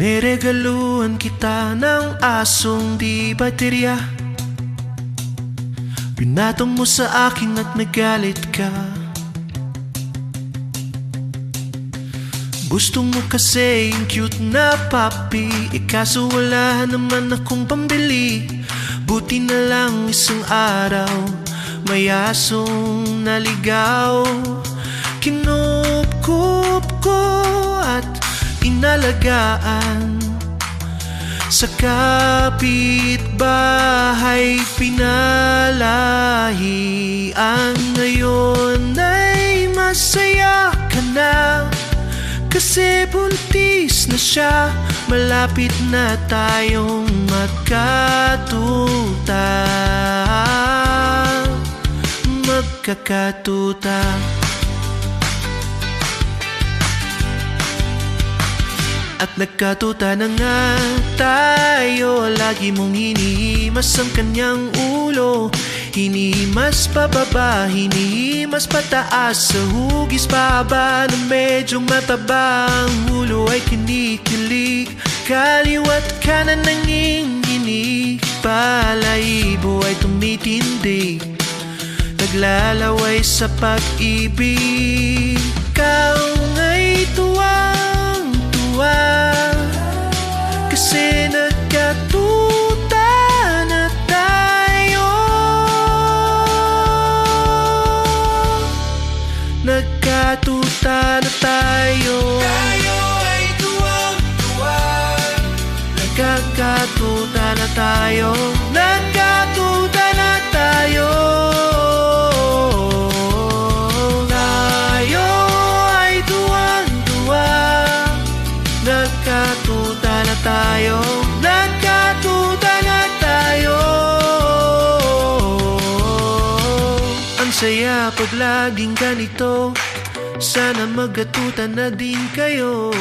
Niregaluhan kita ng asong di baterya. Pinatong mo sa akin at nagalit ka. Gusto mo kasi yung cute na puppy, kaso wala naman akong pambili. Buti na lang isang araw may asong naligaw. Kinupkup ko at inalagaan. Sa kapitbahay pinalahian. Ngayon ay masaya ka na, kasi buntis na siya. Malapit na tayong magkatuta. Magkakatuta. At nagkatuta na nga tayo. Lagi mong hinihimas ang kanyang ulo. Hinihimas pababa, hinihimas pataas. Sa hugis pahaba na medyo mataba. Ang ulo ay kinikilig, kaliwat kanan nanginginig. Balahibo ay tumitindig, naglalaway sa pag-ibig. Ikaw nga'y tuwang-tuwa, kasi nagkatuta na tayo. Nagkatuta na tayo. Tayo ay tuwang-tuwa. Nagkatuta na tayo. Nagkatuta na tayo. Tayo ay tuwang-tuwa. Nagkatuta na tayo. Nagkatuta na tayo. Ang saya pag laging ganito. Sana magkatuta na din kayo.